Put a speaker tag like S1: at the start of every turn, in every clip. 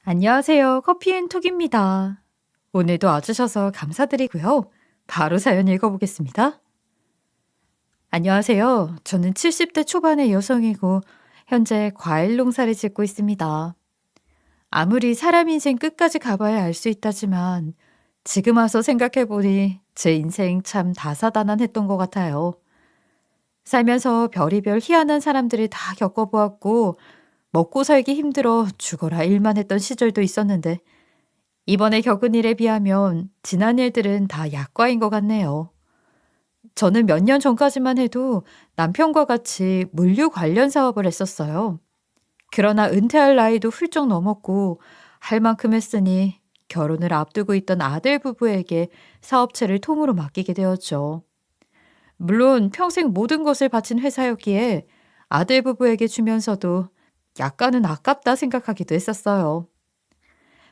S1: 안녕하세요. 커피앤톡입니다. 오늘도 와주셔서 감사드리고요. 바로 사연 읽어보겠습니다. 안녕하세요. 저는 70대 초반의 여성이고 현재 과일 농사를 짓고 있습니다. 아무리 사람 인생 끝까지 가봐야 알 수 있다지만 지금 와서 생각해보니 제 인생 참 다사다난했던 것 같아요. 살면서 별의별 희한한 사람들을 다 겪어보았고 먹고 살기 힘들어 죽어라 일만 했던 시절도 있었는데 이번에 겪은 일에 비하면 지난 일들은 다 약과인 것 같네요. 저는 몇 년 전까지만 해도 남편과 같이 물류 관련 사업을 했었어요. 그러나 은퇴할 나이도 훌쩍 넘었고 할 만큼 했으니 결혼을 앞두고 있던 아들 부부에게 사업체를 통으로 맡기게 되었죠. 물론 평생 모든 것을 바친 회사였기에 아들 부부에게 주면서도 약간은 아깝다 생각하기도 했었어요.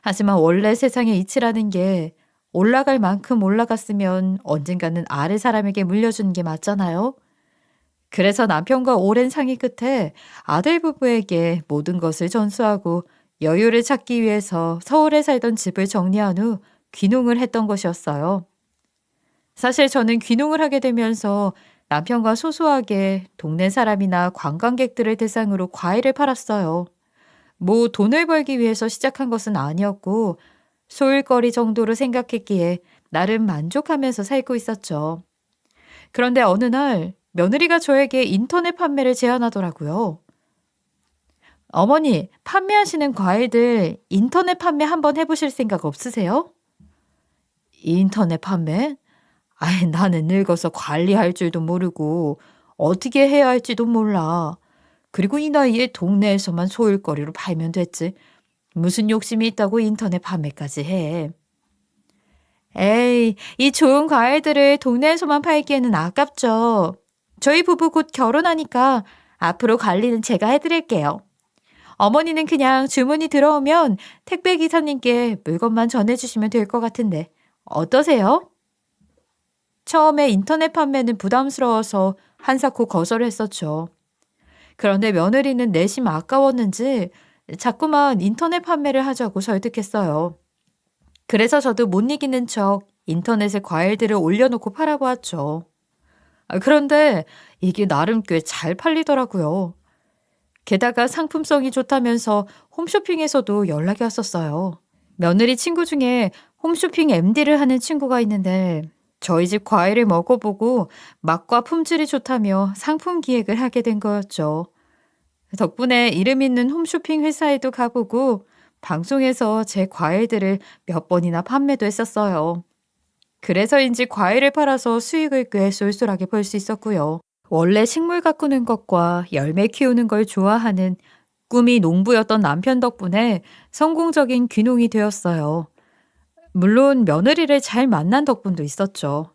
S1: 하지만 원래 세상의 이치라는 게 올라갈 만큼 올라갔으면 언젠가는 아래 사람에게 물려주는 게 맞잖아요. 그래서 남편과 오랜 상의 끝에 아들 부부에게 모든 것을 전수하고 여유를 찾기 위해서 서울에 살던 집을 정리한 후 귀농을 했던 것이었어요. 사실 저는 귀농을 하게 되면서 남편과 소소하게 동네 사람이나 관광객들을 대상으로 과일을 팔았어요. 뭐 돈을 벌기 위해서 시작한 것은 아니었고 소일거리 정도로 생각했기에 나름 만족하면서 살고 있었죠. 그런데 어느 날 며느리가 저에게 인터넷 판매를 제안하더라고요. 어머니, 판매하시는 과일들 인터넷 판매 한번 해보실 생각 없으세요? 인터넷 판매? 아이, 나는 늙어서 관리할 줄도 모르고 어떻게 해야 할지도 몰라. 그리고 이 나이에 동네에서만 소일거리로 팔면 됐지. 무슨 욕심이 있다고 인터넷 판매까지 해. 에이, 이 좋은 과일들을 동네에서만 팔기에는 아깝죠. 저희 부부 곧 결혼하니까 앞으로 관리는 제가 해드릴게요. 어머니는 그냥 주문이 들어오면 택배 기사님께 물건만 전해주시면 될 것 같은데 어떠세요? 처음에 인터넷 판매는 부담스러워서 한사코 거절했었죠. 그런데 며느리는 내심 아까웠는지 자꾸만 인터넷 판매를 하자고 설득했어요. 그래서 저도 못 이기는 척 인터넷에 과일들을 올려놓고 팔아보았죠. 그런데 이게 나름 꽤 잘 팔리더라고요. 게다가 상품성이 좋다면서 홈쇼핑에서도 연락이 왔었어요. 며느리 친구 중에 홈쇼핑 MD를 하는 친구가 있는데 저희 집 과일을 먹어보고 맛과 품질이 좋다며 상품 기획을 하게 된 거였죠. 덕분에 이름 있는 홈쇼핑 회사에도 가보고 방송에서 제 과일들을 몇 번이나 판매도 했었어요. 그래서인지 과일을 팔아서 수익을 꽤 쏠쏠하게 벌 수 있었고요. 원래 식물 가꾸는 것과 열매 키우는 걸 좋아하는 꿈이 농부였던 남편 덕분에 성공적인 귀농이 되었어요. 물론 며느리를 잘 만난 덕분도 있었죠.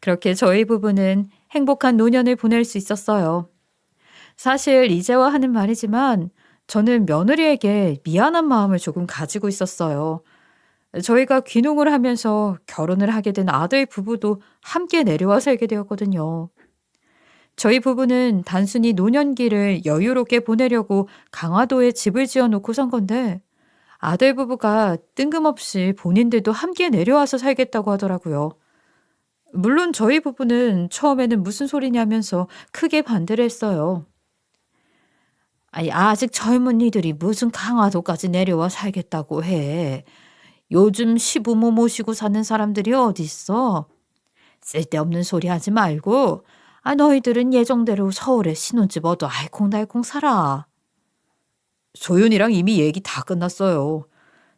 S1: 그렇게 저희 부부는 행복한 노년을 보낼 수 있었어요. 사실 이제와 하는 말이지만 저는 며느리에게 미안한 마음을 조금 가지고 있었어요. 저희가 귀농을 하면서 결혼을 하게 된 아들 부부도 함께 내려와 살게 되었거든요. 저희 부부는 단순히 노년기를 여유롭게 보내려고 강화도에 집을 지어 놓고 산 건데 아들 부부가 뜬금없이 본인들도 함께 내려와서 살겠다고 하더라고요. 물론 저희 부부는 처음에는 무슨 소리냐면서 크게 반대를 했어요. 아니, 아직 젊은이들이 무슨 강화도까지 내려와 살겠다고 해. 요즘 시부모 모시고 사는 사람들이 어디 있어? 쓸데없는 소리 하지 말고, 너희들은 예정대로 서울에 신혼집 얻어 알콩달콩 살아. 소윤이랑 이미 얘기 다 끝났어요.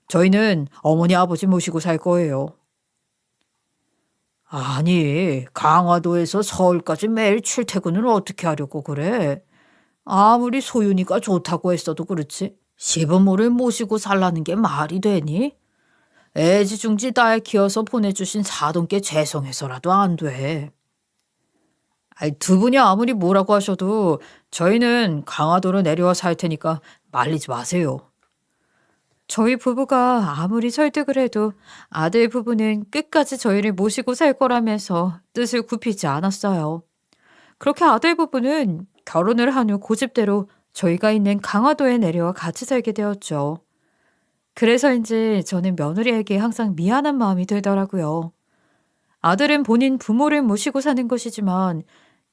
S1: 저희는 어머니 아버지 모시고 살 거예요. 아니, 강화도에서 서울까지 매일 출퇴근을 어떻게 하려고 그래? 아무리 소윤이가 좋다고 했어도 그렇지. 시부모를 모시고 살라는 게 말이 되니? 애지중지 딸 키워서 보내주신 사돈께 죄송해서라도 안 돼. 아이, 두 분이 아무리 뭐라고 하셔도 저희는 강화도로 내려와 살 테니까 말리지 마세요. 저희 부부가 아무리 설득을 해도 아들 부부는 끝까지 저희를 모시고 살 거라면서 뜻을 굽히지 않았어요. 그렇게 아들 부부는 결혼을 한 후 고집대로 저희가 있는 강화도에 내려와 같이 살게 되었죠. 그래서인지 저는 며느리에게 항상 미안한 마음이 들더라고요. 아들은 본인 부모를 모시고 사는 것이지만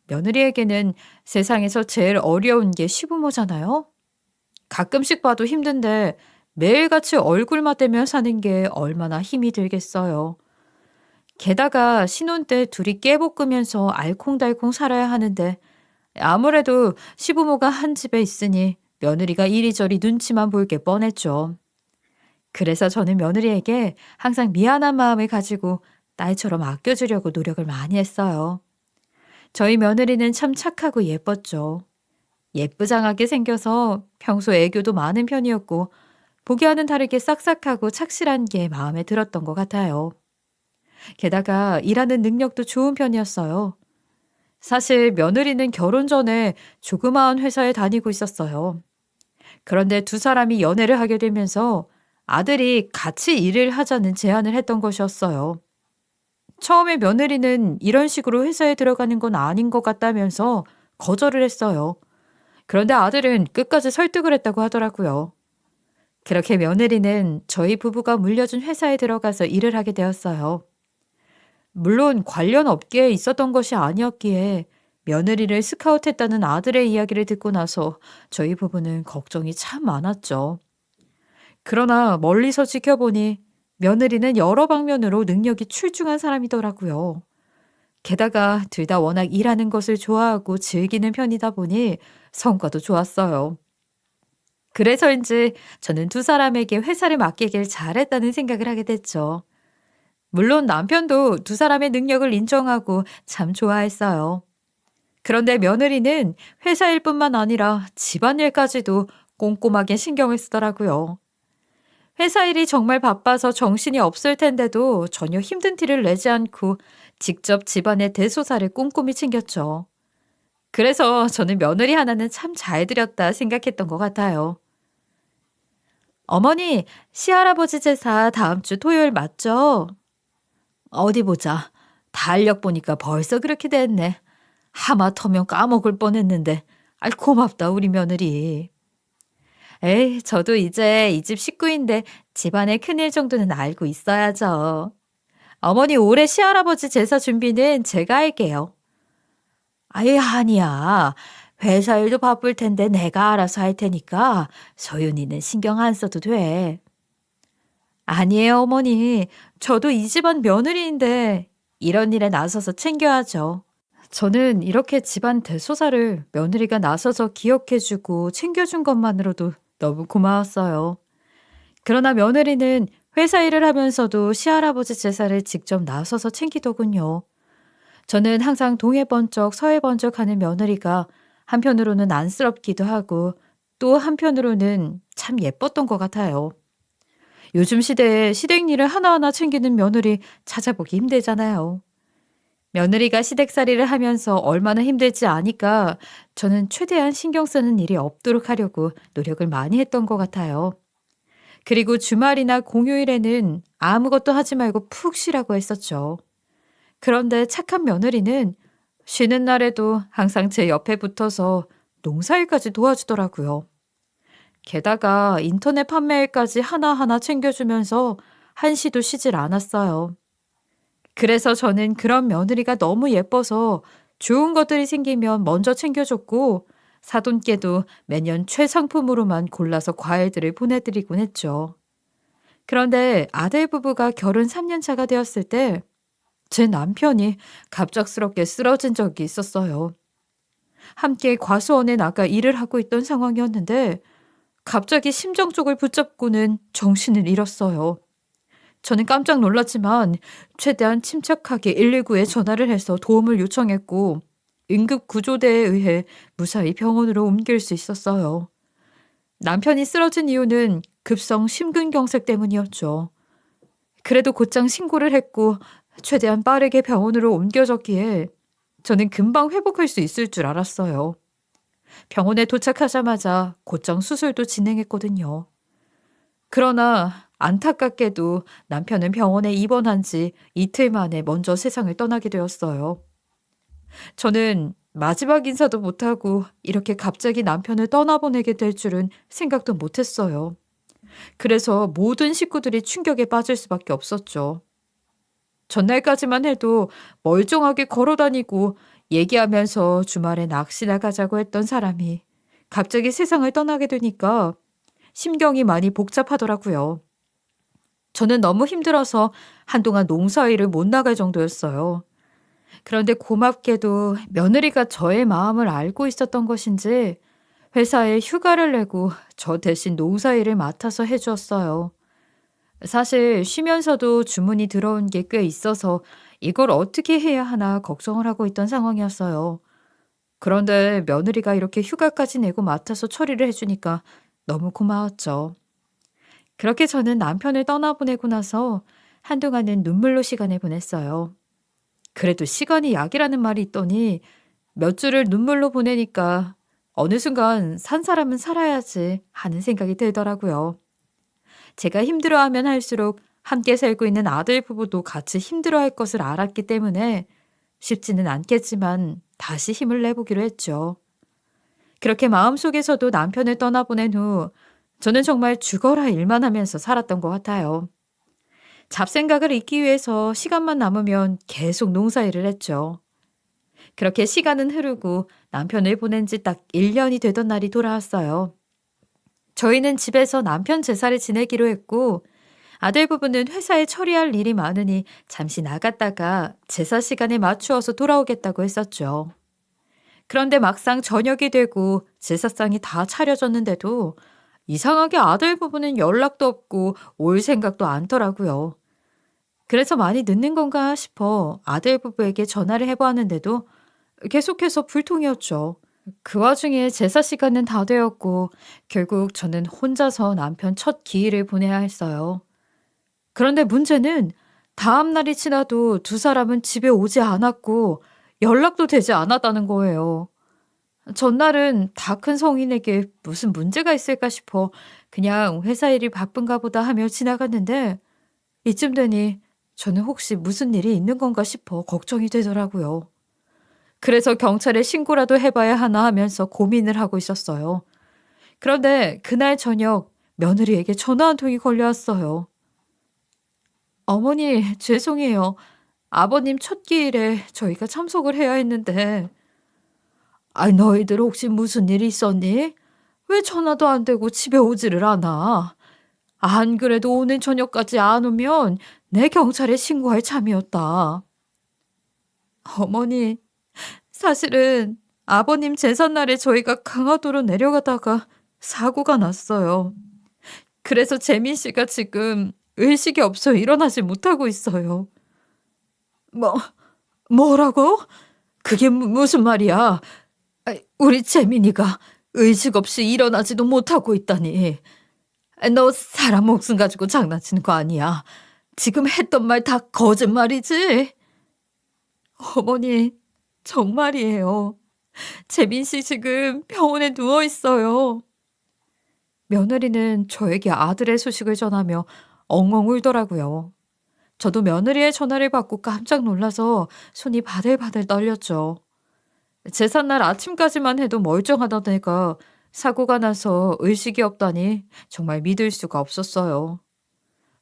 S1: 며느리에게는 세상에서 제일 어려운 게 시부모잖아요. 가끔씩 봐도 힘든데 매일같이 얼굴 맞대며 사는 게 얼마나 힘이 들겠어요. 게다가 신혼 때 둘이 깨볶으면서 알콩달콩 살아야 하는데 아무래도 시부모가 한 집에 있으니 며느리가 이리저리 눈치만 볼 게 뻔했죠. 그래서 저는 며느리에게 항상 미안한 마음을 가지고 딸처럼 아껴주려고 노력을 많이 했어요. 저희 며느리는 참 착하고 예뻤죠. 예쁘장하게 생겨서 평소 애교도 많은 편이었고 보기와는 다르게 싹싹하고 착실한 게 마음에 들었던 것 같아요. 게다가 일하는 능력도 좋은 편이었어요. 사실 며느리는 결혼 전에 조그마한 회사에 다니고 있었어요. 그런데 두 사람이 연애를 하게 되면서 아들이 같이 일을 하자는 제안을 했던 것이었어요. 처음에 며느리는 이런 식으로 회사에 들어가는 건 아닌 것 같다면서 거절을 했어요. 그런데 아들은 끝까지 설득을 했다고 하더라고요. 그렇게 며느리는 저희 부부가 물려준 회사에 들어가서 일을 하게 되었어요. 물론 관련 업계에 있었던 것이 아니었기에 며느리를 스카우트했다는 아들의 이야기를 듣고 나서 저희 부부는 걱정이 참 많았죠. 그러나 멀리서 지켜보니 며느리는 여러 방면으로 능력이 출중한 사람이더라고요. 게다가 둘 다 워낙 일하는 것을 좋아하고 즐기는 편이다 보니 성과도 좋았어요. 그래서인지 저는 두 사람에게 회사를 맡기길 잘했다는 생각을 하게 됐죠. 물론 남편도 두 사람의 능력을 인정하고 참 좋아했어요. 그런데 며느리는 회사 일뿐만 아니라 집안일까지도 꼼꼼하게 신경을 쓰더라고요. 회사 일이 정말 바빠서 정신이 없을 텐데도 전혀 힘든 티를 내지 않고 직접 집안의 대소사를 꼼꼼히 챙겼죠. 그래서 저는 며느리 하나는 참 잘 들였다 생각했던 것 같아요. 어머니, 시할아버지 제사 다음 주 토요일 맞죠? 어디 보자. 달력 보니까 벌써 그렇게 됐네. 하마터면 까먹을 뻔했는데. 아이 고맙다 우리 며느리. 에이, 저도 이제 이 집 식구인데 집안의 큰일 정도는 알고 있어야죠. 어머니 올해 시할아버지 제사 준비는 제가 할게요. 아예 아니야. 회사 일도 바쁠 텐데 내가 알아서 할 테니까 소윤이는 신경 안 써도 돼. 아니에요, 어머니. 저도 이 집안 며느리인데 이런 일에 나서서 챙겨야죠. 저는 이렇게 집안 대소사를 며느리가 나서서 기억해주고 챙겨준 것만으로도 너무 고마웠어요. 그러나 며느리는 회사 일을 하면서도 시할아버지 제사를 직접 나서서 챙기더군요. 저는 항상 동해 번쩍 서해 번쩍 하는 며느리가 한편으로는 안쓰럽기도 하고 또 한편으로는 참 예뻤던 것 같아요. 요즘 시대에 시댁 일을 하나하나 챙기는 며느리 찾아보기 힘들잖아요. 며느리가 시댁살이를 하면서 얼마나 힘들지 아니까 저는 최대한 신경 쓰는 일이 없도록 하려고 노력을 많이 했던 것 같아요. 그리고 주말이나 공휴일에는 아무것도 하지 말고 푹 쉬라고 했었죠. 그런데 착한 며느리는 쉬는 날에도 항상 제 옆에 붙어서 농사일까지 도와주더라고요. 게다가 인터넷 판매일까지 하나하나 챙겨주면서 한시도 쉬질 않았어요. 그래서 저는 그런 며느리가 너무 예뻐서 좋은 것들이 생기면 먼저 챙겨줬고 사돈께도 매년 최상품으로만 골라서 과일들을 보내드리곤 했죠. 그런데 아들 부부가 결혼 3년 차가 되었을 때 제 남편이 갑작스럽게 쓰러진 적이 있었어요. 함께 과수원에 나가 일을 하고 있던 상황이었는데 갑자기 심정 쪽을 붙잡고는 정신을 잃었어요. 저는 깜짝 놀랐지만 최대한 침착하게 119에 전화를 해서 도움을 요청했고 응급구조대에 의해 무사히 병원으로 옮길 수 있었어요. 남편이 쓰러진 이유는 급성 심근경색 때문이었죠. 그래도 곧장 신고를 했고 최대한 빠르게 병원으로 옮겨졌기에 저는 금방 회복할 수 있을 줄 알았어요. 병원에 도착하자마자 곧장 수술도 진행했거든요. 그러나 안타깝게도 남편은 병원에 입원한 지 이틀 만에 먼저 세상을 떠나게 되었어요. 저는 마지막 인사도 못하고 이렇게 갑자기 남편을 떠나보내게 될 줄은 생각도 못했어요. 그래서 모든 식구들이 충격에 빠질 수밖에 없었죠. 전날까지만 해도 멀쩡하게 걸어 다니고 얘기하면서 주말에 낚시 나가자고 했던 사람이 갑자기 세상을 떠나게 되니까 심경이 많이 복잡하더라고요. 저는 너무 힘들어서 한동안 농사일을 못 나갈 정도였어요. 그런데 고맙게도 며느리가 저의 마음을 알고 있었던 것인지 회사에 휴가를 내고 저 대신 농사일을 맡아서 해주었어요. 사실 쉬면서도 주문이 들어온 게 꽤 있어서 이걸 어떻게 해야 하나 걱정을 하고 있던 상황이었어요. 그런데 며느리가 이렇게 휴가까지 내고 맡아서 처리를 해주니까 너무 고마웠죠. 그렇게 저는 남편을 떠나보내고 나서 한동안은 눈물로 시간을 보냈어요. 그래도 시간이 약이라는 말이 있더니 몇 주를 눈물로 보내니까 어느 순간 산 사람은 살아야지 하는 생각이 들더라고요. 제가 힘들어하면 할수록 함께 살고 있는 아들 부부도 같이 힘들어할 것을 알았기 때문에 쉽지는 않겠지만 다시 힘을 내보기로 했죠. 그렇게 마음속에서도 남편을 떠나보낸 후 저는 정말 죽어라 일만 하면서 살았던 것 같아요. 잡생각을 잊기 위해서 시간만 남으면 계속 농사일을 했죠. 그렇게 시간은 흐르고 남편을 보낸 지 딱 1년이 되던 날이 돌아왔어요. 저희는 집에서 남편 제사를 지내기로 했고 아들 부부는 회사에 처리할 일이 많으니 잠시 나갔다가 제사 시간에 맞추어서 돌아오겠다고 했었죠. 그런데 막상 저녁이 되고 제사상이 다 차려졌는데도 이상하게 아들 부부는 연락도 없고 올 생각도 않더라고요. 그래서 많이 늦는 건가 싶어 아들 부부에게 전화를 해보았는데도 계속해서 불통이었죠. 그 와중에 제사 시간은 다 되었고 결국 저는 혼자서 남편 첫 기일을 보내야 했어요. 그런데 문제는 다음 날이 지나도 두 사람은 집에 오지 않았고 연락도 되지 않았다는 거예요. 전날은 다 큰 성인에게 무슨 문제가 있을까 싶어 그냥 회사 일이 바쁜가 보다 하며 지나갔는데 이쯤 되니 저는 혹시 무슨 일이 있는 건가 싶어 걱정이 되더라고요. 그래서 경찰에 신고라도 해봐야 하나 하면서 고민을 하고 있었어요. 그런데 그날 저녁 며느리에게 전화 한 통이 걸려왔어요. 어머니, 죄송해요. 아버님 첫 기일에 저희가 참석을 해야 했는데. 너희들 혹시 무슨 일 있었니? 왜 전화도 안 되고 집에 오지를 않아? 안 그래도 오늘 저녁까지 안 오면 내 경찰에 신고할 참이었다. 어머니, 사실은 아버님 제삿날에 저희가 강화도로 내려가다가 사고가 났어요. 그래서 재민 씨가 지금 의식이 없어 일어나지 못하고 있어요. 뭐, 뭐라고? 그게 무슨 말이야? 우리 재민이가 의식 없이 일어나지도 못하고 있다니. 너 사람 목숨 가지고 장난치는 거 아니야. 지금 했던 말 다 거짓말이지? 어머니, 정말이에요. 재민 씨 지금 병원에 누워 있어요. 며느리는 저에게 아들의 소식을 전하며 엉엉 울더라고요. 저도 며느리의 전화를 받고 깜짝 놀라서 손이 바들바들 떨렸죠. 제삿날 아침까지만 해도 멀쩡하던 애가 사고가 나서 의식이 없다니 정말 믿을 수가 없었어요.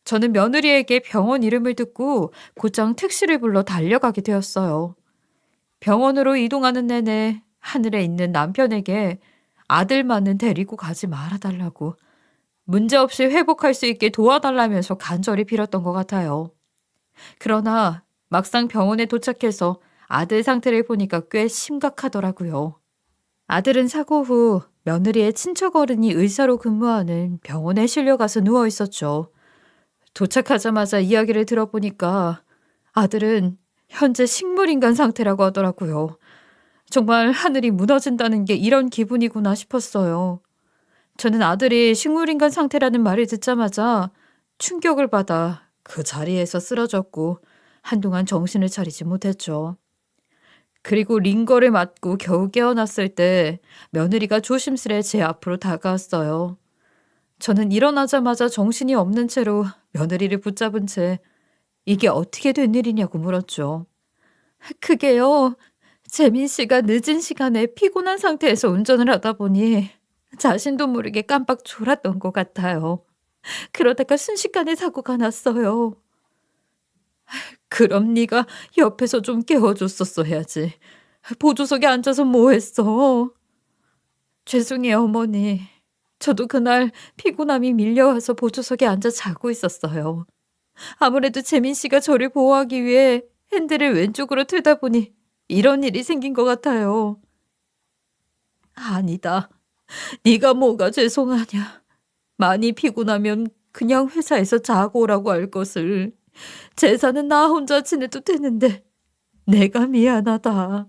S1: 저는 며느리에게 병원 이름을 듣고 곧장 택시를 불러 달려가게 되었어요. 병원으로 이동하는 내내 하늘에 있는 남편에게 아들만은 데리고 가지 말아달라고 문제없이 회복할 수 있게 도와달라면서 간절히 빌었던 것 같아요. 그러나 막상 병원에 도착해서 아들 상태를 보니까 꽤 심각하더라고요. 아들은 사고 후 며느리의 친척 어른이 의사로 근무하는 병원에 실려가서 누워 있었죠. 도착하자마자 이야기를 들어보니까 아들은 현재 식물인간 상태라고 하더라고요. 정말 하늘이 무너진다는 게 이런 기분이구나 싶었어요. 저는 아들이 식물인간 상태라는 말을 듣자마자 충격을 받아 그 자리에서 쓰러졌고 한동안 정신을 차리지 못했죠. 그리고 링거를 맞고 겨우 깨어났을 때 며느리가 조심스레 제 앞으로 다가왔어요. 저는 일어나자마자 정신이 없는 채로 며느리를 붙잡은 채 이게 어떻게 된 일이냐고 물었죠. 그게요. 재민 씨가 늦은 시간에 피곤한 상태에서 운전을 하다 보니 자신도 모르게 깜빡 졸았던 것 같아요. 그러다가 순식간에 사고가 났어요. 그럼 네가 옆에서 좀 깨워줬었어야지. 보조석에 앉아서 뭐 했어? 죄송해요, 어머니. 저도 그날 피곤함이 밀려와서 보조석에 앉아 자고 있었어요. 아무래도 재민 씨가 저를 보호하기 위해 핸들을 왼쪽으로 틀다 보니 이런 일이 생긴 것 같아요. 아니다. 네가 뭐가 죄송하냐. 많이 피곤하면 그냥 회사에서 자고 오라고 할 것을. 제사는 나 혼자 지내도 되는데 내가 미안하다.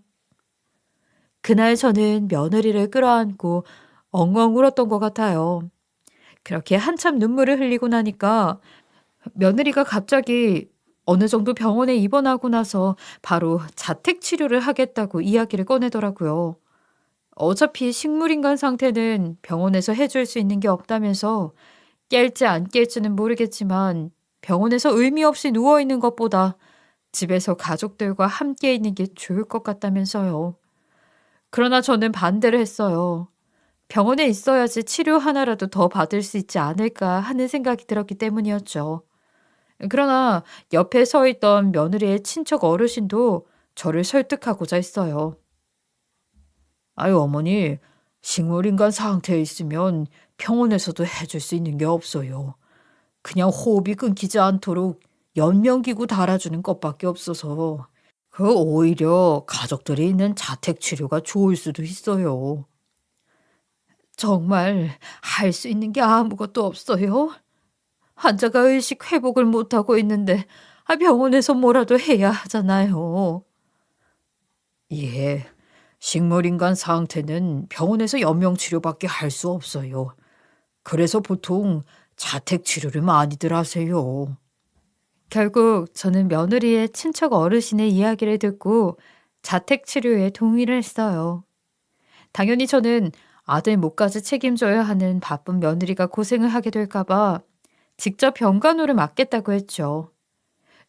S1: 그날 저는 며느리를 끌어안고 엉엉 울었던 것 같아요. 그렇게 한참 눈물을 흘리고 나니까 며느리가 갑자기 어느 정도 병원에 입원하고 나서 바로 자택 치료를 하겠다고 이야기를 꺼내더라고요. 어차피 식물인간 상태는 병원에서 해줄 수 있는 게 없다면서 깰지 안 깰지는 모르겠지만 병원에서 의미 없이 누워 있는 것보다 집에서 가족들과 함께 있는 게 좋을 것 같다면서요. 그러나 저는 반대를 했어요. 병원에 있어야지 치료 하나라도 더 받을 수 있지 않을까 하는 생각이 들었기 때문이었죠. 그러나 옆에 서 있던 며느리의 친척 어르신도 저를 설득하고자 했어요. 아유, 어머니, 식물인간 상태에 있으면 병원에서도 해줄 수 있는 게 없어요. 그냥 호흡이 끊기지 않도록 연명기구 달아주는 것밖에 없어서 오히려 가족들이 있는 자택 치료가 좋을 수도 있어요. 정말 할 수 있는 게 아무것도 없어요? 환자가 의식 회복을 못하고 있는데 병원에서 뭐라도 해야 하잖아요. 예, 식물인간 상태는 병원에서 연명치료밖에 할 수 없어요. 그래서 보통 자택 치료를 많이들 하세요. 결국 저는 며느리의 친척 어르신의 이야기를 듣고 자택 치료에 동의를 했어요. 당연히 저는 아들 몫까지 책임져야 하는 바쁜 며느리가 고생을 하게 될까봐 직접 병간호를 맡겠다고 했죠.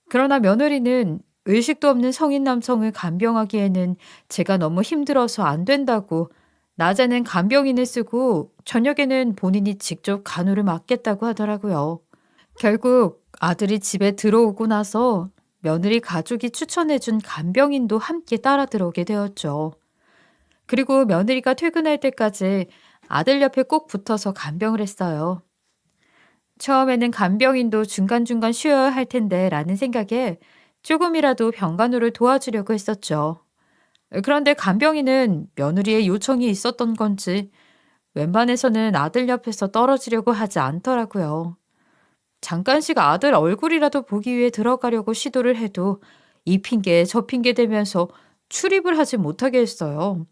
S1: 그러나 며느리는 의식도 없는 성인 남성을 간병하기에는 제가 너무 힘들어서 안 된다고 낮에는 간병인을 쓰고 저녁에는 본인이 직접 간호를 맡겠다고 하더라고요. 결국 아들이 집에 들어오고 나서 며느리 가족이 추천해준 간병인도 함께 따라 들어오게 되었죠. 그리고 며느리가 퇴근할 때까지 아들 옆에 꼭 붙어서 간병을 했어요. 처음에는 간병인도 중간중간 쉬어야 할 텐데 라는 생각에 조금이라도 병간호를 도와주려고 했었죠. 그런데 간병인은 며느리의 요청이 있었던 건지 웬만해서는 아들 옆에서 떨어지려고 하지 않더라고요. 잠깐씩 아들 얼굴이라도 보기 위해 들어가려고 시도를 해도 이 핑계 저 핑계 대면서 출입을 하지 못하게 했어요.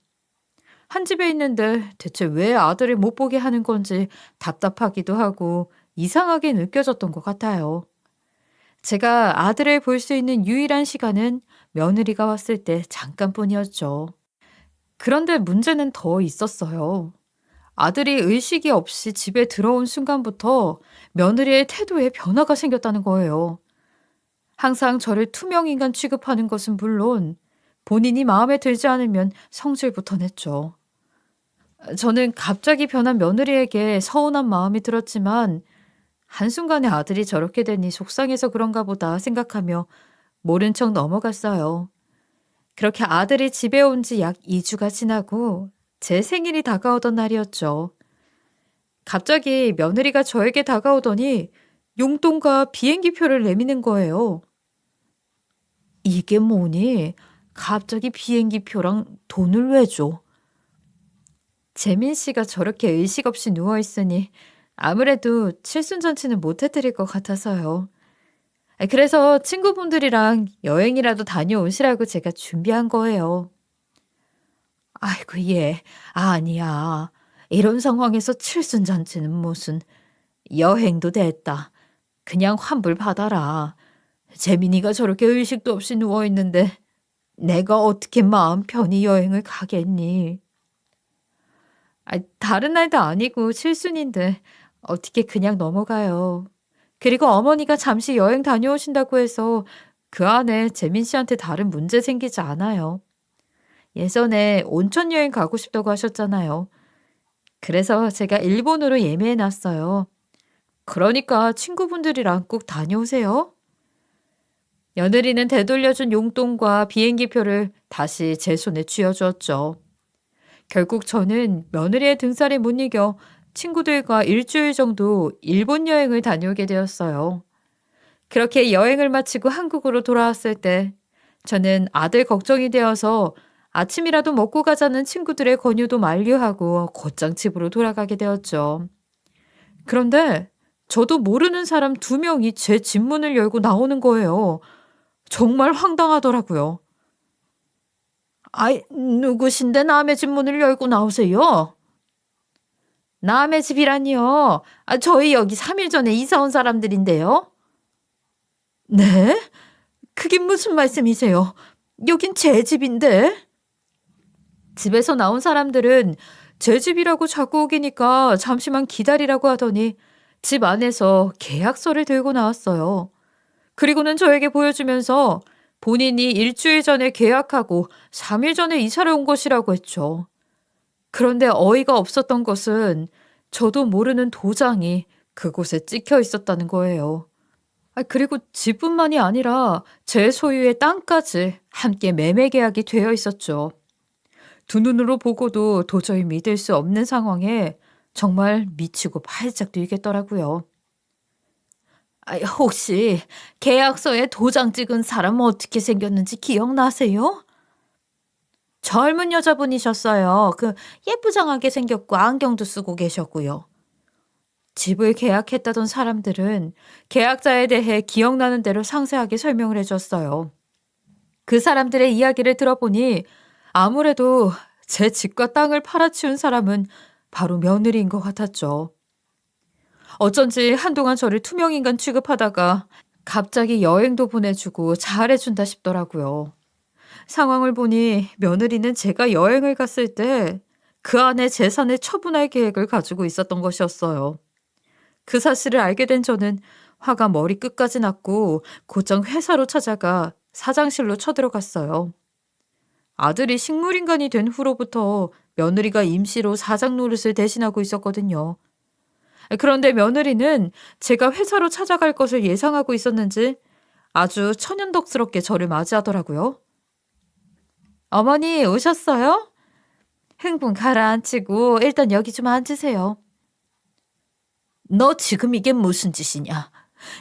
S1: 한 집에 있는데 대체 왜 아들을 못 보게 하는 건지 답답하기도 하고 이상하게 느껴졌던 것 같아요. 제가 아들을 볼 수 있는 유일한 시간은 며느리가 왔을 때 잠깐뿐이었죠. 그런데 문제는 더 있었어요. 아들이 의식이 없이 집에 들어온 순간부터 며느리의 태도에 변화가 생겼다는 거예요. 항상 저를 투명인간 취급하는 것은 물론 본인이 마음에 들지 않으면 성질부터 냈죠. 저는 갑자기 변한 며느리에게 서운한 마음이 들었지만 한순간에 아들이 저렇게 되니 속상해서 그런가 보다 생각하며 모른 척 넘어갔어요. 그렇게 아들이 집에 온 지 약 2주가 지나고 제 생일이 다가오던 날이었죠. 갑자기 며느리가 저에게 다가오더니 용돈과 비행기표를 내미는 거예요. 이게 뭐니? 갑자기 비행기표랑 돈을 왜 줘? 재민 씨가 저렇게 의식 없이 누워있으니 아무래도 칠순잔치는 못 해드릴 것 같아서요. 그래서 친구분들이랑 여행이라도 다녀오시라고 제가 준비한 거예요. 아이고, 예. 아니야. 이런 상황에서 칠순잔치는 무슨. 여행도 됐다. 그냥 환불 받아라. 재민이가 저렇게 의식도 없이 누워있는데 내가 어떻게 마음 편히 여행을 가겠니? 다른 날도 아니고 칠순인데 어떻게 그냥 넘어가요. 그리고 어머니가 잠시 여행 다녀오신다고 해서 그 안에 재민 씨한테 다른 문제 생기지 않아요. 예전에 온천 여행 가고 싶다고 하셨잖아요. 그래서 제가 일본으로 예매해 놨어요. 그러니까 친구분들이랑 꼭 다녀오세요. 며느리는 되돌려준 용돈과 비행기표를 다시 제 손에 쥐어주었죠. 결국 저는 며느리의 등살에 못 이겨 친구들과 일주일 정도 일본 여행을 다녀오게 되었어요. 그렇게 여행을 마치고 한국으로 돌아왔을 때 저는 아들 걱정이 되어서 아침이라도 먹고 가자는 친구들의 권유도 만류하고 곧장 집으로 돌아가게 되었죠. 그런데 저도 모르는 사람 두 명이 제 집 문을 열고 나오는 거예요. 정말 황당하더라고요. 아이, 누구신데 남의 집 문을 열고 나오세요? 남의 집이라니요. 저희 여기 3일 전에 이사 온 사람들인데요. 네? 그게 무슨 말씀이세요? 여긴 제 집인데. 집에서 나온 사람들은 제 집이라고 자꾸 우기니까 잠시만 기다리라고 하더니 집 안에서 계약서를 들고 나왔어요. 그리고는 저에게 보여주면서 본인이 일주일 전에 계약하고 3일 전에 이사를 온 것이라고 했죠. 그런데 어이가 없었던 것은 저도 모르는 도장이 그곳에 찍혀 있었다는 거예요. 그리고 집뿐만이 아니라 제 소유의 땅까지 함께 매매 계약이 되어 있었죠. 두 눈으로 보고도 도저히 믿을 수 없는 상황에 정말 미치고 팔짝 뛰겠더라고요. 혹시 계약서에 도장 찍은 사람 어떻게 생겼는지 기억나세요? 젊은 여자분이셨어요. 예쁘장하게 생겼고 안경도 쓰고 계셨고요. 집을 계약했다던 사람들은 계약자에 대해 기억나는 대로 상세하게 설명을 해줬어요. 그 사람들의 이야기를 들어보니 아무래도 제 집과 땅을 팔아치운 사람은 바로 며느리인 것 같았죠. 어쩐지 한동안 저를 투명인간 취급하다가 갑자기 여행도 보내주고 잘해준다 싶더라고요. 상황을 보니 며느리는 제가 여행을 갔을 때 그 안에 재산을 처분할 계획을 가지고 있었던 것이었어요. 그 사실을 알게 된 저는 화가 머리끝까지 났고 곧장 회사로 찾아가 사장실로 쳐들어갔어요. 아들이 식물인간이 된 후로부터 며느리가 임시로 사장 노릇을 대신하고 있었거든요. 그런데 며느리는 제가 회사로 찾아갈 것을 예상하고 있었는지 아주 천연덕스럽게 저를 맞이하더라고요. 어머니 오셨어요? 흥분 가라앉히고 일단 여기 좀 앉으세요. 너 지금 이게 무슨 짓이냐?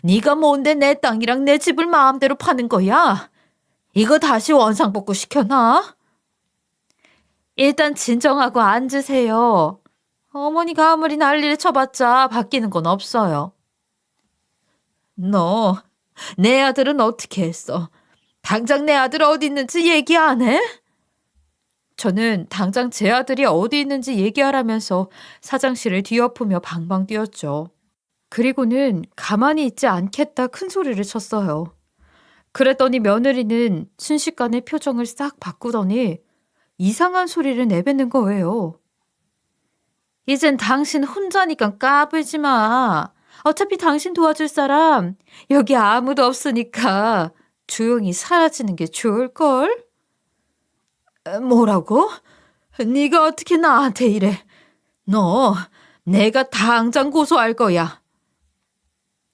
S1: 네가 뭔데 내 땅이랑 내 집을 마음대로 파는 거야? 이거 다시 원상복구 시켜놔? 일단 진정하고 앉으세요. 어머니가 아무리 난리를 쳐봤자 바뀌는 건 없어요. 너, 내 아들은 어떻게 했어? 당장 내 아들 어디 있는지 얘기 안 해? 저는 당장 제 아들이 어디 있는지 얘기하라면서 사장실을 뒤엎으며 방방 뛰었죠. 그리고는 가만히 있지 않겠다 큰 소리를 쳤어요. 그랬더니 며느리는 순식간에 표정을 싹 바꾸더니 이상한 소리를 내뱉는 거예요. 이젠 당신 혼자니까 까불지 마. 어차피 당신 도와줄 사람 여기 아무도 없으니까 조용히 사라지는 게 좋을걸? 뭐라고? 네가 어떻게 나한테 이래? 너 내가 당장 고소할 거야.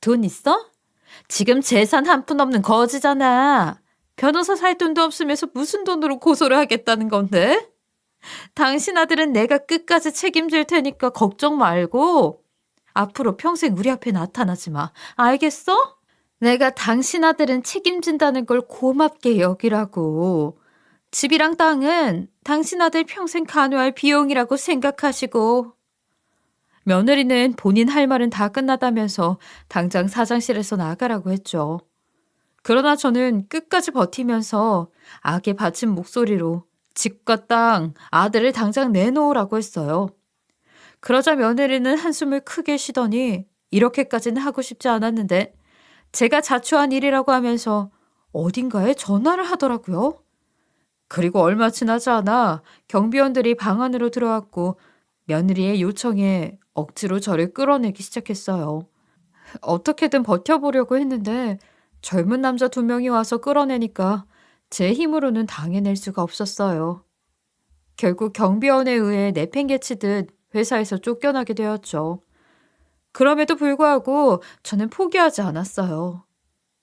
S1: 돈 있어? 지금 재산 한 푼 없는 거지잖아. 변호사 살 돈도 없으면서 무슨 돈으로 고소를 하겠다는 건데? 당신 아들은 내가 끝까지 책임질 테니까 걱정 말고 앞으로 평생 우리 앞에 나타나지 마. 알겠어? 내가 당신 아들은 책임진다는 걸 고맙게 여기라고. 집이랑 땅은 당신 아들 평생 간호할 비용이라고 생각하시고. 며느리는 본인 할 말은 다 끝났다면서 당장 사장실에서 나가라고 했죠. 그러나 저는 끝까지 버티면서 악에 받친 목소리로 집과 땅, 아들을 당장 내놓으라고 했어요. 그러자 며느리는 한숨을 크게 쉬더니 이렇게까지는 하고 싶지 않았는데 제가 자초한 일이라고 하면서 어딘가에 전화를 하더라고요. 그리고 얼마 지나지 않아 경비원들이 방 안으로 들어왔고 며느리의 요청에 억지로 저를 끌어내기 시작했어요. 어떻게든 버텨보려고 했는데 젊은 남자 2명이 와서 끌어내니까 제 힘으로는 당해낼 수가 없었어요. 결국 경비원에 의해 내팽개치듯 회사에서 쫓겨나게 되었죠. 그럼에도 불구하고 저는 포기하지 않았어요.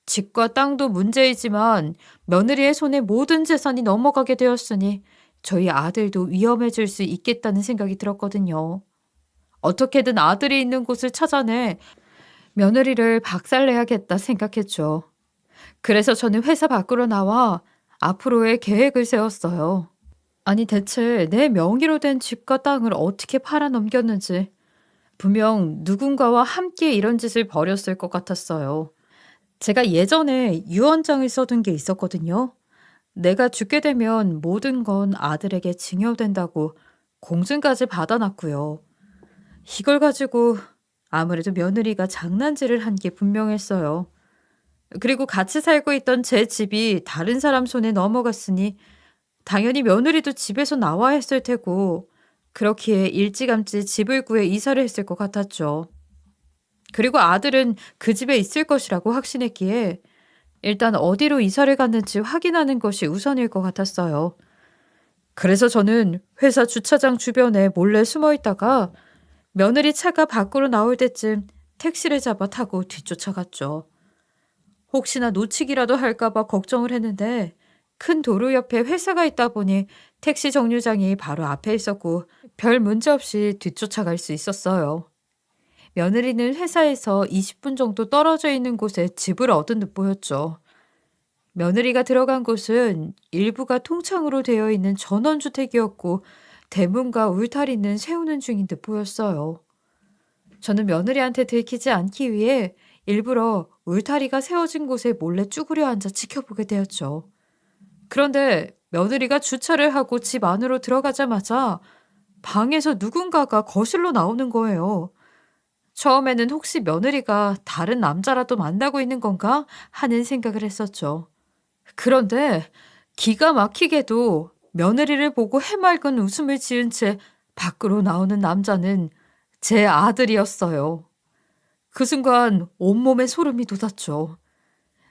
S1: 집과 땅도 문제이지만 며느리의 손에 모든 재산이 넘어가게 되었으니 저희 아들도 위험해질 수 있겠다는 생각이 들었거든요. 어떻게든 아들이 있는 곳을 찾아내 며느리를 박살내야겠다 생각했죠. 그래서 저는 회사 밖으로 나와 앞으로의 계획을 세웠어요. 아니 대체 내 명의로 된 집과 땅을 어떻게 팔아 넘겼는지 분명 누군가와 함께 이런 짓을 벌였을 것 같았어요. 제가 예전에 유언장을 써둔 게 있었거든요. 내가 죽게 되면 모든 건 아들에게 증여된다고 공증까지 받아놨고요. 이걸 가지고 아무래도 며느리가 장난질을 한 게 분명했어요. 그리고 같이 살고 있던 제 집이 다른 사람 손에 넘어갔으니 당연히 며느리도 집에서 나와야 했을 테고 그렇기에 일찌감치 집을 구해 이사를 했을 것 같았죠. 그리고 아들은 그 집에 있을 것이라고 확신했기에 일단 어디로 이사를 갔는지 확인하는 것이 우선일 것 같았어요. 그래서 저는 회사 주차장 주변에 몰래 숨어 있다가 며느리 차가 밖으로 나올 때쯤 택시를 잡아 타고 뒤쫓아갔죠. 혹시나 놓치기라도 할까봐 걱정을 했는데 큰 도로 옆에 회사가 있다 보니 택시 정류장이 바로 앞에 있었고 별 문제 없이 뒤쫓아갈 수 있었어요. 며느리는 회사에서 20분 정도 떨어져 있는 곳에 집을 얻은 듯 보였죠. 며느리가 들어간 곳은 일부가 통창으로 되어 있는 전원주택이었고 대문과 울타리는 세우는 중인 듯 보였어요. 저는 며느리한테 들키지 않기 위해 일부러 울타리가 세워진 곳에 몰래 쭈그려 앉아 지켜보게 되었죠. 그런데 며느리가 주차를 하고 집 안으로 들어가자마자 방에서 누군가가 거실로 나오는 거예요. 처음에는 혹시 며느리가 다른 남자라도 만나고 있는 건가 하는 생각을 했었죠. 그런데 기가 막히게도 며느리를 보고 해맑은 웃음을 지은 채 밖으로 나오는 남자는 제 아들이었어요. 그 순간 온몸에 소름이 돋았죠.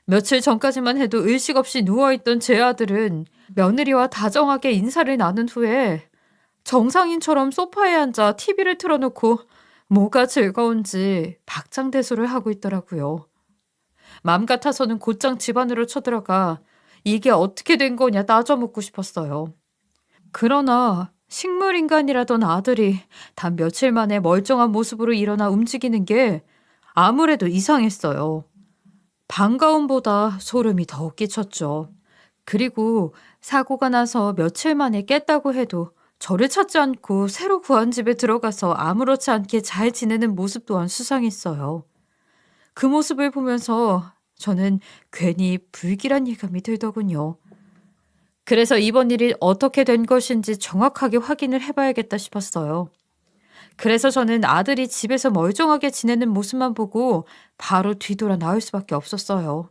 S1: 며칠 전까지만 해도 의식 없이 누워있던 제 아들은 며느리와 다정하게 인사를 나눈 후에 정상인처럼 소파에 앉아 TV를 틀어놓고 뭐가 즐거운지 박장대소를 하고 있더라고요. 맘 같아서는 곧장 집 안으로 쳐들어가 이게 어떻게 된 거냐 따져 묻고 싶었어요. 그러나 식물인간이라던 아들이 단 며칠 만에 멀쩡한 모습으로 일어나 움직이는 게 아무래도 이상했어요. 반가움보다 소름이 더 끼쳤죠. 그리고 사고가 나서 며칠 만에 깼다고 해도 저를 찾지 않고 새로 구한 집에 들어가서 아무렇지 않게 잘 지내는 모습 또한 수상했어요. 그 모습을 보면서 저는 괜히 불길한 예감이 들더군요. 그래서 이번 일이 어떻게 된 것인지 정확하게 확인을 해봐야겠다 싶었어요. 그래서 저는 아들이 집에서 멀쩡하게 지내는 모습만 보고 바로 뒤돌아 나올 수밖에 없었어요.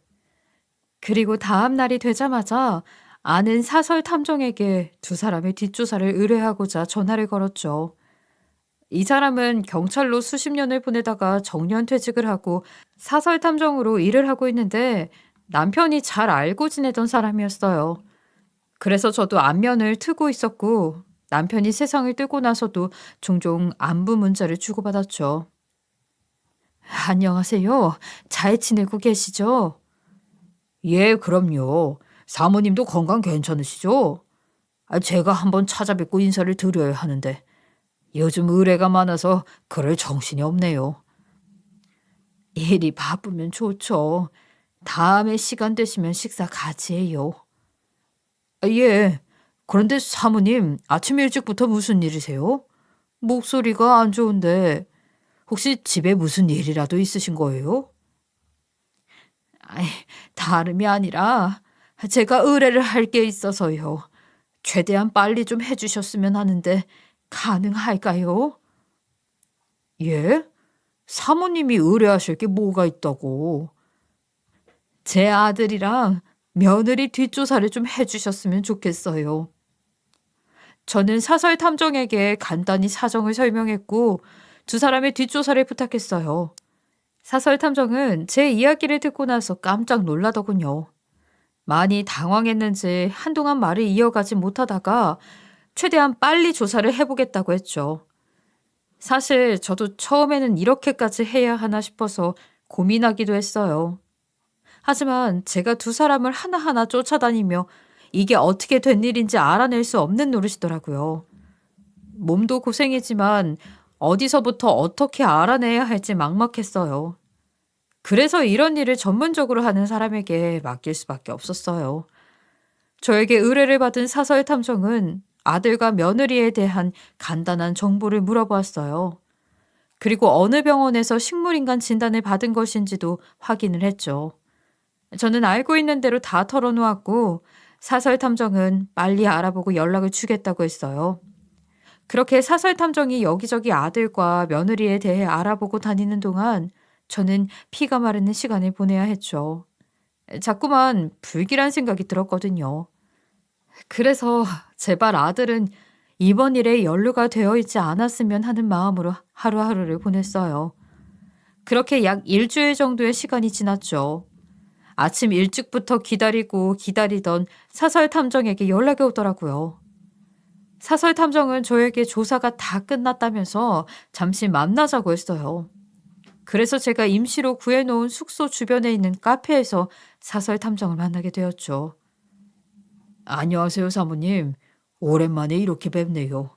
S1: 그리고 다음 날이 되자마자 아는 사설 탐정에게 두 사람의 뒷조사를 의뢰하고자 전화를 걸었죠. 이 사람은 경찰로 수십 년을 보내다가 정년퇴직을 하고 사설 탐정으로 일을 하고 있는데 남편이 잘 알고 지내던 사람이었어요. 그래서 저도 안면을 트고 있었고 남편이 세상을 뜨고 나서도 종종 안부 문자를 주고받았죠. 안녕하세요. 잘 지내고 계시죠? 예, 그럼요. 사모님도 건강 괜찮으시죠? 제가 한번 찾아뵙고 인사를 드려야 하는데 요즘 의뢰가 많아서 그럴 정신이 없네요. 일이 바쁘면 좋죠. 다음에 시간 되시면 식사 같이 해요. 예. 그런데 사모님, 아침 일찍부터 무슨 일이세요? 목소리가 안 좋은데 혹시 집에 무슨 일이라도 있으신 거예요? 아이, 다름이 아니라 제가 의뢰를 할 게 있어서요. 최대한 빨리 좀 해주셨으면 하는데 가능할까요? 예? 사모님이 의뢰하실 게 뭐가 있다고? 제 아들이랑 며느리 뒷조사를 좀 해주셨으면 좋겠어요. 저는 사설 탐정에게 간단히 사정을 설명했고 두 사람의 뒷조사를 부탁했어요. 사설 탐정은 제 이야기를 듣고 나서 깜짝 놀라더군요. 많이 당황했는지 한동안 말을 이어가지 못하다가 최대한 빨리 조사를 해보겠다고 했죠. 사실 저도 처음에는 이렇게까지 해야 하나 싶어서 고민하기도 했어요. 하지만 제가 두 사람을 하나하나 쫓아다니며 이게 어떻게 된 일인지 알아낼 수 없는 노릇이더라고요. 몸도 고생이지만 어디서부터 어떻게 알아내야 할지 막막했어요. 그래서 이런 일을 전문적으로 하는 사람에게 맡길 수밖에 없었어요. 저에게 의뢰를 받은 사설 탐정은 아들과 며느리에 대한 간단한 정보를 물어보았어요. 그리고 어느 병원에서 식물인간 진단을 받은 것인지도 확인을 했죠. 저는 알고 있는 대로 다 털어놓았고 사설 탐정은 빨리 알아보고 연락을 주겠다고 했어요. 그렇게 사설 탐정이 여기저기 아들과 며느리에 대해 알아보고 다니는 동안 저는 피가 마르는 시간을 보내야 했죠. 자꾸만 불길한 생각이 들었거든요. 그래서 제발 아들은 이번 일에 연루가 되어 있지 않았으면 하는 마음으로 하루하루를 보냈어요. 그렇게 약 일주일 정도의 시간이 지났죠. 아침 일찍부터 기다리고 기다리던 사설 탐정에게 연락이 오더라고요. 사설 탐정은 저에게 조사가 다 끝났다면서 잠시 만나자고 했어요. 그래서 제가 임시로 구해놓은 숙소 주변에 있는 카페에서 사설 탐정을 만나게 되었죠. 안녕하세요, 사모님. 오랜만에 이렇게 뵙네요.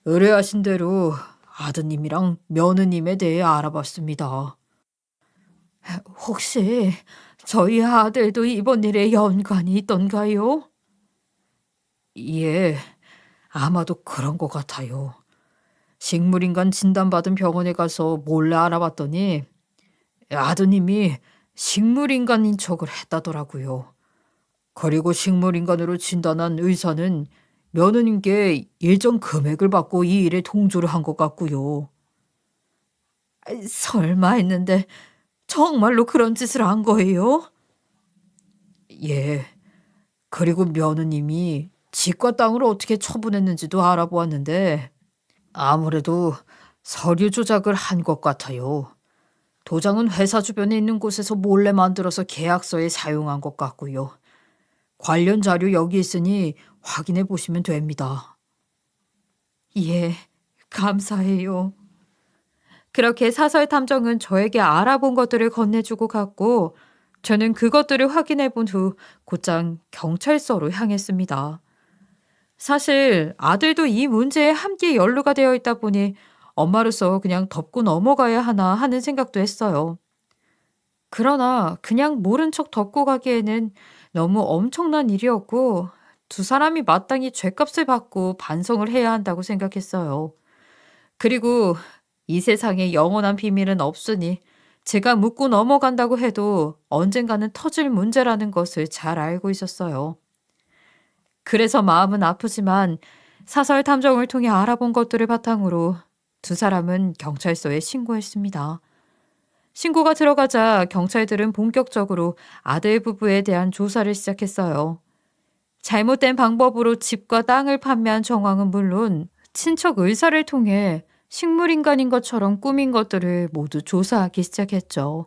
S1: 의뢰하신 대로 아드님이랑 며느님에 대해 알아봤습니다. 혹시 저희 아들도 이번 일에 연관이 있던가요? 예, 아마도 그런 것 같아요. 식물인간 진단받은 병원에 가서 몰래 알아봤더니 아드님이 식물인간인 척을 했다더라고요. 그리고 식물인간으로 진단한 의사는 며느님께 일정 금액을 받고 이 일에 동조를 한 것 같고요. 설마 했는데 정말로 그런 짓을 한 거예요? 예. 그리고 며느님이 집과 땅을 어떻게 처분했는지도 알아보았는데 아무래도 서류 조작을 한 것 같아요. 도장은 회사 주변에 있는 곳에서 몰래 만들어서 계약서에 사용한 것 같고요. 관련 자료 여기 있으니 확인해 보시면 됩니다. 예, 감사해요. 그렇게 사설 탐정은 저에게 알아본 것들을 건네주고 갔고 저는 그것들을 확인해 본 후 곧장 경찰서로 향했습니다. 사실 아들도 이 문제에 함께 연루가 되어 있다 보니 엄마로서 그냥 덮고 넘어가야 하나 하는 생각도 했어요. 그러나 그냥 모른 척 덮고 가기에는 너무 엄청난 일이었고 두 사람이 마땅히 죗값을 받고 반성을 해야 한다고 생각했어요. 그리고 이 세상에 영원한 비밀은 없으니 제가 묻고 넘어간다고 해도 언젠가는 터질 문제라는 것을 잘 알고 있었어요. 그래서 마음은 아프지만 사설 탐정을 통해 알아본 것들을 바탕으로 두 사람은 경찰서에 신고했습니다. 신고가 들어가자 경찰들은 본격적으로 아들 부부에 대한 조사를 시작했어요. 잘못된 방법으로 집과 땅을 판매한 정황은 물론 친척 의사를 통해 식물인간인 것처럼 꾸민 것들을 모두 조사하기 시작했죠.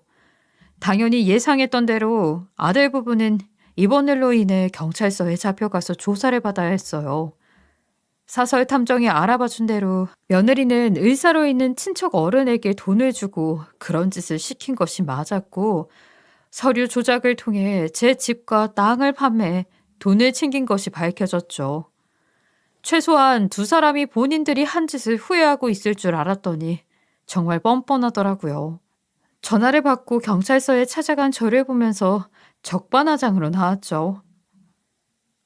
S1: 당연히 예상했던 대로 아들 부부는 이번 일로 인해 경찰서에 잡혀가서 조사를 받아야 했어요. 사설 탐정이 알아봐준 대로 며느리는 의사로 있는 친척 어른에게 돈을 주고 그런 짓을 시킨 것이 맞았고 서류 조작을 통해 제 집과 땅을 판매해 돈을 챙긴 것이 밝혀졌죠. 최소한 두 사람이 본인들이 한 짓을 후회하고 있을 줄 알았더니 정말 뻔뻔하더라고요. 전화를 받고 경찰서에 찾아간 저를 보면서 적반하장으로 나왔죠.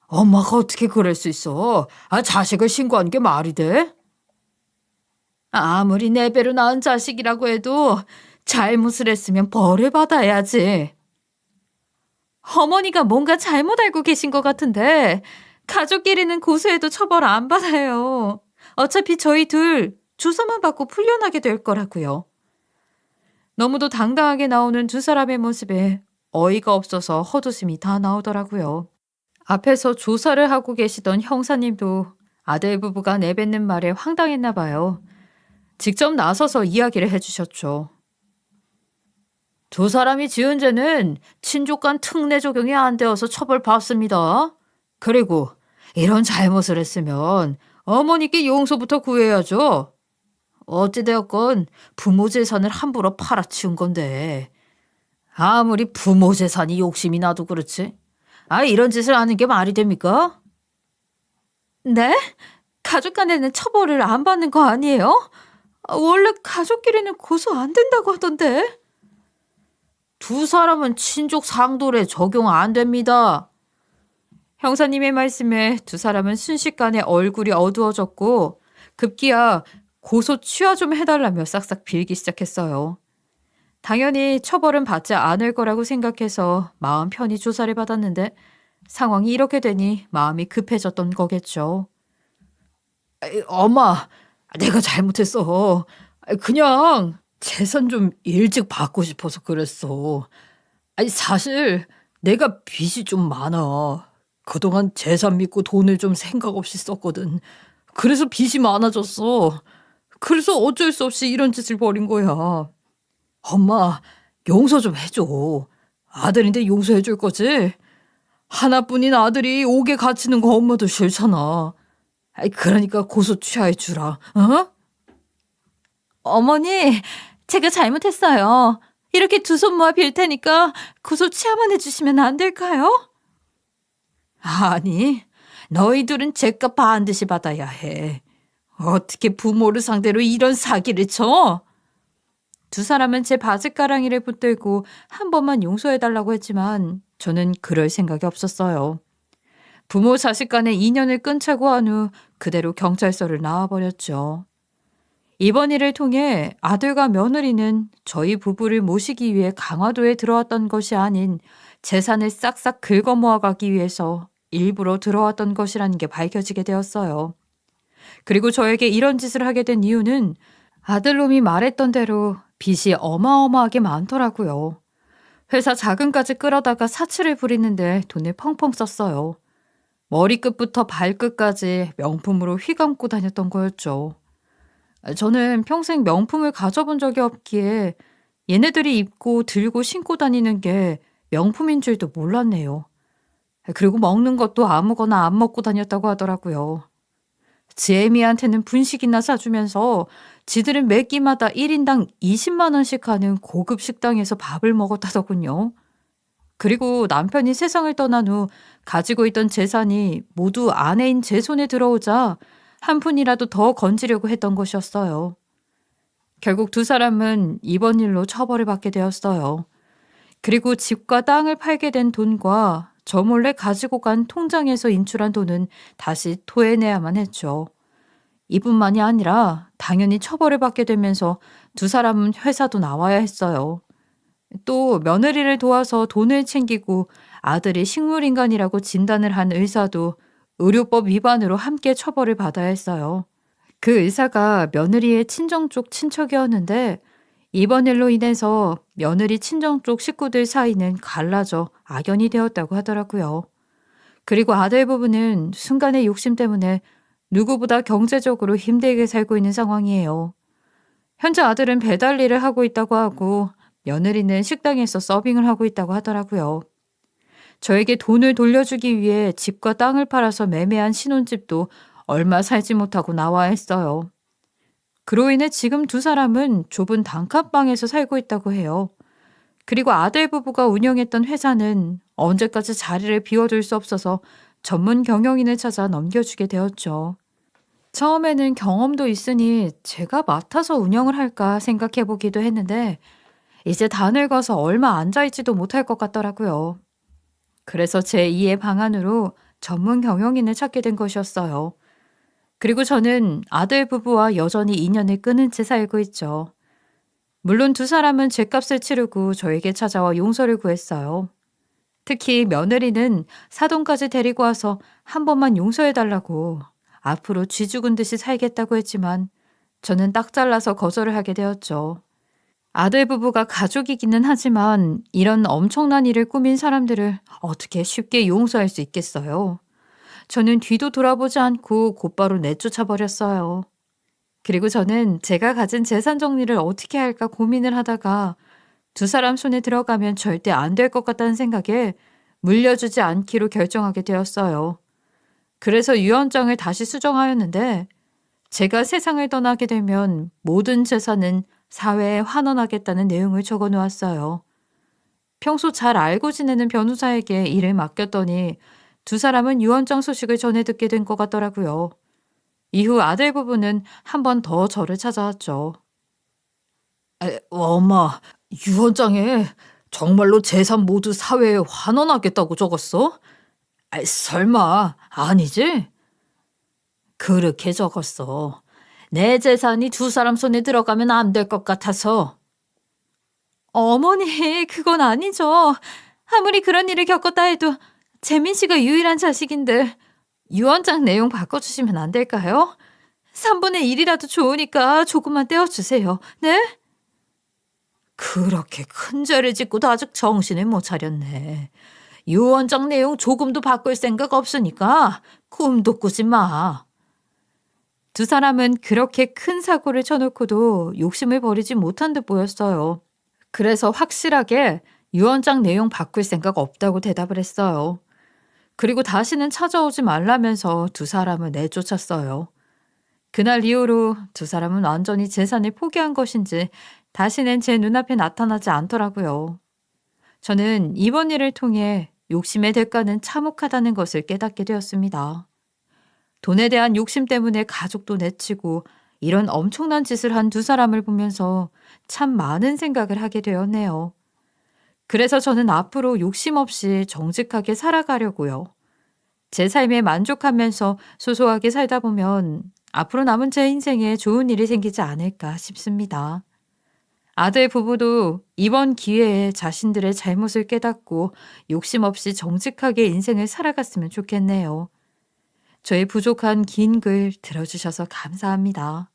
S1: 엄마가 어떻게 그럴 수 있어? 자식을 신고한 게 말이 돼? 아무리 내 배로 낳은 자식이라고 해도 잘못을 했으면 벌을 받아야지. 어머니가 뭔가 잘못 알고 계신 것 같은데 가족끼리는 고소해도 처벌 안 받아요. 어차피 저희 둘 조사만 받고 풀려나게 될 거라고요. 너무도 당당하게 나오는 두 사람의 모습에 어이가 없어서 헛웃음이 다 나오더라고요. 앞에서 조사를 하고 계시던 형사님도 아들 부부가 내뱉는 말에 황당했나 봐요. 직접 나서서 이야기를 해주셨죠. 두 사람이 지은 죄는 친족 간 특례 적용이 안 되어서 처벌받습니다. 그리고 이런 잘못을 했으면 어머니께 용서부터 구해야죠. 어찌되었건 부모 재산을 함부로 팔아치운 건데 아무리 부모 재산이 욕심이 나도 그렇지. 이런 짓을 하는 게 말이 됩니까? 네? 가족 간에는 처벌을 안 받는 거 아니에요? 원래 가족끼리는 고소 안 된다고 하던데. 두 사람은 친족 상돌에 적용 안 됩니다. 형사님의 말씀에 두 사람은 순식간에 얼굴이 어두워졌고 급기야 고소 취하 좀 해달라며 싹싹 빌기 시작했어요. 당연히 처벌은 받지 않을 거라고 생각해서 마음 편히 조사를 받았는데 상황이 이렇게 되니 마음이 급해졌던 거겠죠. 엄마, 내가 잘못했어. 그냥 재산 좀 일찍 받고 싶어서 그랬어. 사실 내가 빚이 좀 많아. 그동안 재산 믿고 돈을 좀 생각 없이 썼거든. 그래서 빚이 많아졌어. 그래서 어쩔 수 없이 이런 짓을 벌인 거야. 엄마, 용서 좀 해줘. 아들인데 용서해 줄 거지? 하나뿐인 아들이 옥에 갇히는 거 엄마도 싫잖아. 그러니까 고소 취하해 주라. 어? 어머니, 제가 잘못했어요. 이렇게 두 손 모아 빌 테니까 고소 취하만 해주시면 안 될까요? 아니, 너희들은 죄값 반드시 받아야 해. 어떻게 부모를 상대로 이런 사기를 쳐? 두 사람은 제 바짓가랑이를 붙들고 한 번만 용서해달라고 했지만 저는 그럴 생각이 없었어요. 부모 자식 간의 인연을 끊자고 한 후 그대로 경찰서를 나와버렸죠. 이번 일을 통해 아들과 며느리는 저희 부부를 모시기 위해 강화도에 들어왔던 것이 아닌 재산을 싹싹 긁어 모아가기 위해서 일부러 들어왔던 것이라는 게 밝혀지게 되었어요. 그리고 저에게 이런 짓을 하게 된 이유는 아들놈이 말했던 대로 빚이 어마어마하게 많더라고요. 회사 자금까지 끌어다가 사치를 부리는데 돈을 펑펑 썼어요. 머리끝부터 발끝까지 명품으로 휘감고 다녔던 거였죠. 저는 평생 명품을 가져본 적이 없기에 얘네들이 입고 들고 신고 다니는 게 명품인 줄도 몰랐네요. 그리고 먹는 것도 아무거나 안 먹고 다녔다고 하더라고요. 지애미한테는 분식이나 사주면서 지들은 매 끼마다 1인당 20만 원씩 하는 고급 식당에서 밥을 먹었다더군요. 그리고 남편이 세상을 떠난 후 가지고 있던 재산이 모두 아내인 제 손에 들어오자 한 푼이라도 더 건지려고 했던 것이었어요. 결국 두 사람은 이번 일로 처벌을 받게 되었어요. 그리고 집과 땅을 팔게 된 돈과 저 몰래 가지고 간 통장에서 인출한 돈은 다시 토해내야만 했죠. 이뿐만이 아니라 당연히 처벌을 받게 되면서 두 사람은 회사도 나와야 했어요. 또 며느리를 도와서 돈을 챙기고 아들이 식물인간이라고 진단을 한 의사도 의료법 위반으로 함께 처벌을 받아야 했어요. 그 의사가 며느리의 친정 쪽 친척이었는데 이번 일로 인해서 며느리 친정 쪽 식구들 사이는 갈라져 악연이 되었다고 하더라고요. 그리고 아들 부부는 순간의 욕심 때문에 누구보다 경제적으로 힘들게 살고 있는 상황이에요. 현재 아들은 배달 일을 하고 있다고 하고 며느리는 식당에서 서빙을 하고 있다고 하더라고요. 저에게 돈을 돌려주기 위해 집과 땅을 팔아서 매매한 신혼집도 얼마 살지 못하고 나와야 했어요. 그로 인해 지금 두 사람은 좁은 단칸방에서 살고 있다고 해요. 그리고 아들 부부가 운영했던 회사는 언제까지 자리를 비워둘 수 없어서 전문 경영인을 찾아 넘겨주게 되었죠. 처음에는 경험도 있으니 제가 맡아서 운영을 할까 생각해보기도 했는데 이제 다 늙어서 얼마 앉아있지도 못할 것 같더라고요. 그래서 제2의 방안으로 전문 경영인을 찾게 된 것이었어요. 그리고 저는 아들 부부와 여전히 인연을 끊은 채 살고 있죠. 물론 두 사람은 죗값을 치르고 저에게 찾아와 용서를 구했어요. 특히 며느리는 사돈까지 데리고 와서 한 번만 용서해달라고 앞으로 쥐 죽은 듯이 살겠다고 했지만 저는 딱 잘라서 거절을 하게 되었죠. 아들 부부가 가족이기는 하지만 이런 엄청난 일을 꾸민 사람들을 어떻게 쉽게 용서할 수 있겠어요? 저는 뒤도 돌아보지 않고 곧바로 내쫓아 버렸어요. 그리고 저는 제가 가진 재산 정리를 어떻게 할까 고민을 하다가 두 사람 손에 들어가면 절대 안 될 것 같다는 생각에 물려주지 않기로 결정하게 되었어요. 그래서 유언장을 다시 수정하였는데 제가 세상을 떠나게 되면 모든 재산은 사회에 환원하겠다는 내용을 적어 놓았어요. 평소 잘 알고 지내는 변호사에게 일을 맡겼더니 두 사람은 유언장 소식을 전해 듣게 된 것 같더라고요. 이후 아들 부부는 한 번 더 저를 찾아왔죠. 엄마, 유언장에 정말로 재산 모두 사회에 환원하겠다고 적었어? 설마 아니지? 그렇게 적었어. 내 재산이 두 사람 손에 들어가면 안 될 것 같아서. 어머니, 그건 아니죠. 아무리 그런 일을 겪었다 해도 재민 씨가 유일한 자식인데 유언장 내용 바꿔주시면 안 될까요? 3분의 1이라도 좋으니까 조금만 떼어주세요. 네? 그렇게 큰 죄를 짓고도 아직 정신을 못 차렸네. 유언장 내용 조금도 바꿀 생각 없으니까 꿈도 꾸지 마. 두 사람은 그렇게 큰 사고를 쳐놓고도 욕심을 버리지 못한 듯 보였어요. 그래서 확실하게 유언장 내용 바꿀 생각 없다고 대답을 했어요. 그리고 다시는 찾아오지 말라면서 두 사람을 내쫓았어요. 그날 이후로 두 사람은 완전히 재산을 포기한 것인지 다시는 제 눈앞에 나타나지 않더라고요. 저는 이번 일을 통해 욕심의 대가는 참혹하다는 것을 깨닫게 되었습니다. 돈에 대한 욕심 때문에 가족도 내치고 이런 엄청난 짓을 한 두 사람을 보면서 참 많은 생각을 하게 되었네요. 그래서 저는 앞으로 욕심 없이 정직하게 살아가려고요. 제 삶에 만족하면서 소소하게 살다 보면 앞으로 남은 제 인생에 좋은 일이 생기지 않을까 싶습니다. 아들 부부도 이번 기회에 자신들의 잘못을 깨닫고 욕심 없이 정직하게 인생을 살아갔으면 좋겠네요. 저의 부족한 긴 글 들어주셔서 감사합니다.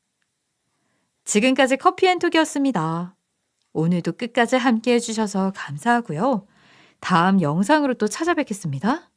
S1: 지금까지 커피앤톡이었습니다. 오늘도 끝까지 함께 해주셔서 감사하고요. 다음 영상으로 또 찾아뵙겠습니다.